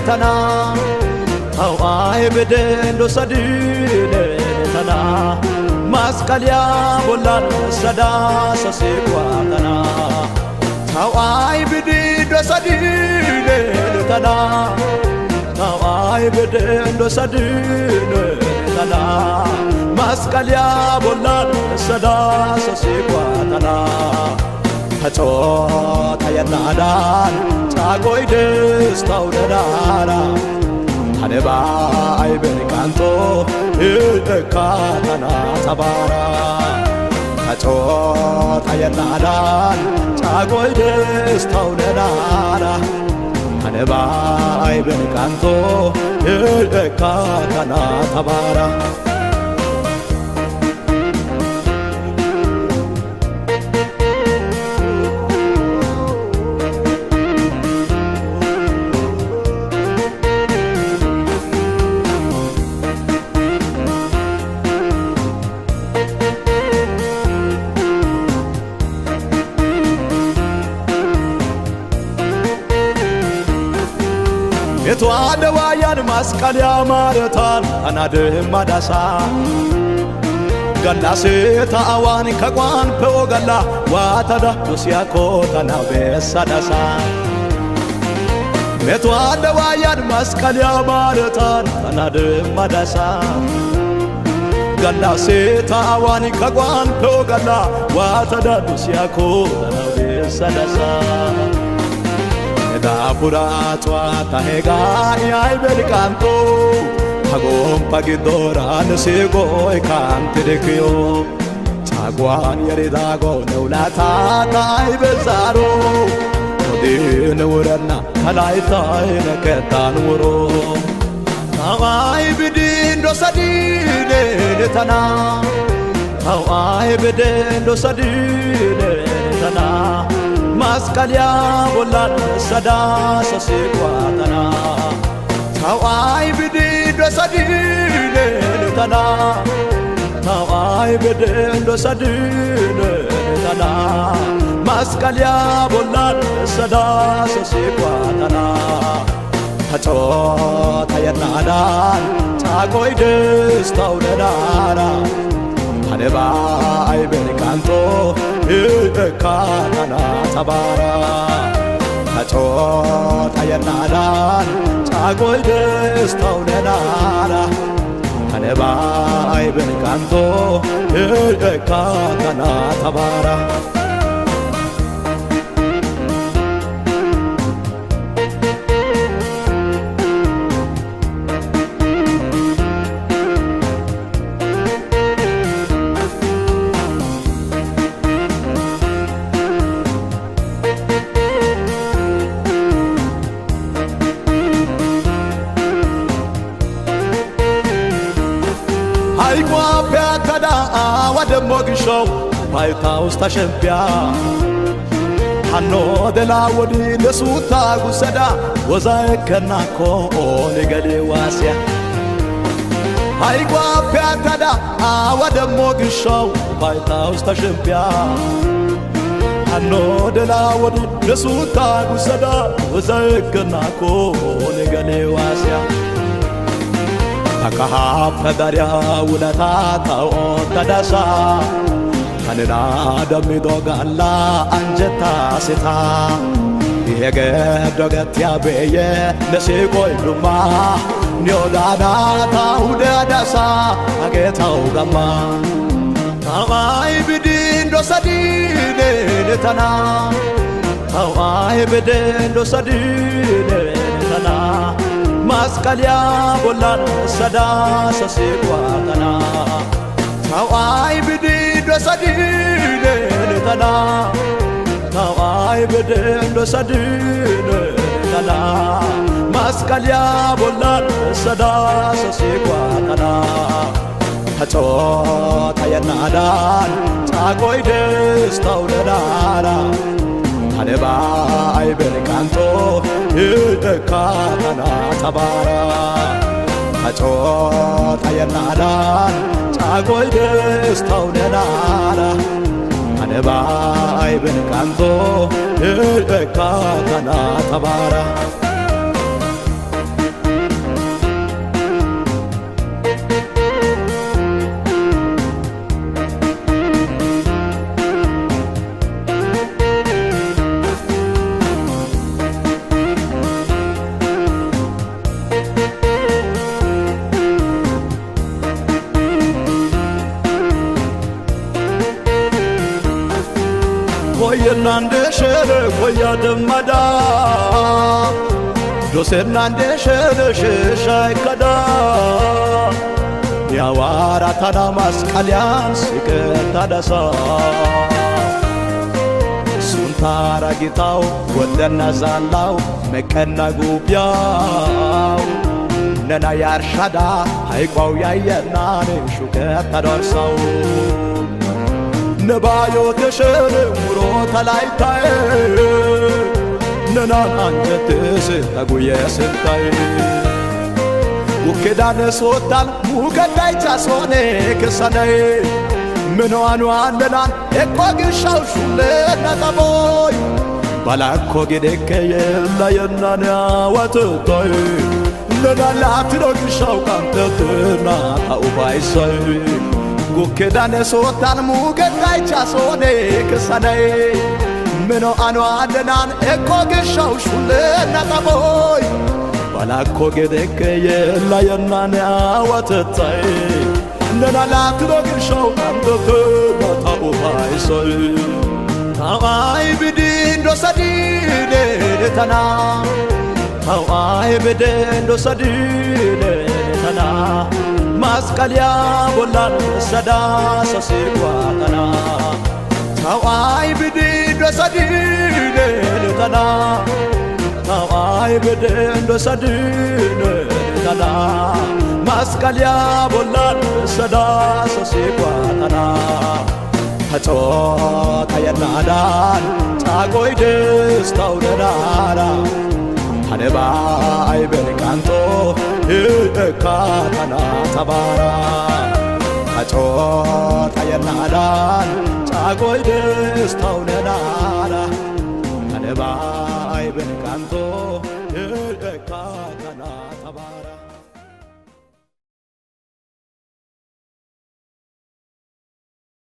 tana Hawai beden do sadine tana Maskalya bolan sada sasikwa tana Hawai beden do sadine tana Hawai beden do sadine tana Maskalya bolan sada sasikwa tana Hacho tayanadan chagoy destaw dadara Haneba ay berikanto ekatana tabara Hacho tayanadan chagoy destaw dadara Haneba ay berikanto ekatana tabara Etwade wayan maskalya maratan anadem madasa Galla se ta'awan kaqwan po galla watada dusya ko tanabe sadasa Etwade wayan maskalya maratan anadem madasa Galla se ta'awan kaqwan po galla watada dusya ko tanabe sadasa Da puratwa tahega yai berikanto Hagom pagidoran sego ekante dekyo Chagwan yaridago neulata kai bezaro Odin urana halai tai neketan uro Hawai bidin do sadine tana Hawai bidin do sadine tana Maskalya bolan sada sasikwa tana Hawai bidin do sadine tana Hawai bidin do sadine tana Maskalya bolan sada sasikwa tana Hacho tayanadan chagoy destaw dadara Haneba ay berikanto ekatana tabara Hacho tayanadan chagoy destaw dadara Haneba ay berikanto ekatana tabara Aigua pe cada wadem mogishow Paita usta shempia Hanno de la wodi lesuta gusada Waza kanako onegale wasya Aigua pe cada wadem mogishow Paita usta shempia Hanno de la wodi lesuta gusada Waza kanako onegale wasya Akaha padaria ulata tao tadasa Kanina dami dogalla anjeta sita Ihege doget ya beye nesiko iluma Nyodana tau dadasa age tau gama Hawai bidin do sadine tana Hawai bidin do sadine tana Maskalya bolan sada sasikwa tana Hawai bidin do sadine tana Hawai bidin do sadine tana Maskalya bolan sada sasikwa tana Hacho tayanadan chagoy destaw dadara Haneba ay berikanto ekatana tabara Hacho tayanadan chagoy destaw dadara Haneba ay berikanto ekatana tabara koyna ndeshere koya demada doserna ndeshere sheshay kada yawara tada masqalyan siketa dasa suntara gitaw ወደና ዛላው መቀና ጉቢያው ነና ያርሻዳ ሃይቋው ያየናኔ ሹከት ተደርሰው ነባዮ ተሸረ ሙሮ ተላይታይ ነና አንጀትስ ተጉየስንታይ ወከዳነ ሶታል ሙገዳይ ቻሶኔ ከሰነይ ምንዋኑ አንደናን እቆግሻው ሹለና ተቦይ ባላኮ ገደከ የላየናና ወተታይ ነና ላትሮግሻው ካንተና ታውባይሳይ ጉከዳነ ሶታን ሙገዳይ ቻሶኔ ከሰነይ ምንዋኑ አንደናን እቆግሻው ሹለና ተቦይ ባላኮ ገደከ የላየናና ወተታይ ነና ላትሮግሻው ካንተና ታውባይሳይ ታዋይ ብድንዶ ሰዲነ ተና ታዋይ ብድንዶ ሰዲነ ተና ማስቀልያ ቦላን ሰዳ ሰሲቋተና ታዋይ ብድንዶ ሰዲነ ተና ታዋይ ብድንዶ ሰዲነ ተና ማስቀልያ ቦላን ሰዳ ሰሲቋተና ተጾታ የናዳን ጻጎይ ደስታው ደናራ ሀደባይ በልቃንቶ እካታና ተባራ ተጾታ የናዳን ጻጎይ ደስታው ደናራ ሀደባይ በልቃንቶ እካታና ተባራ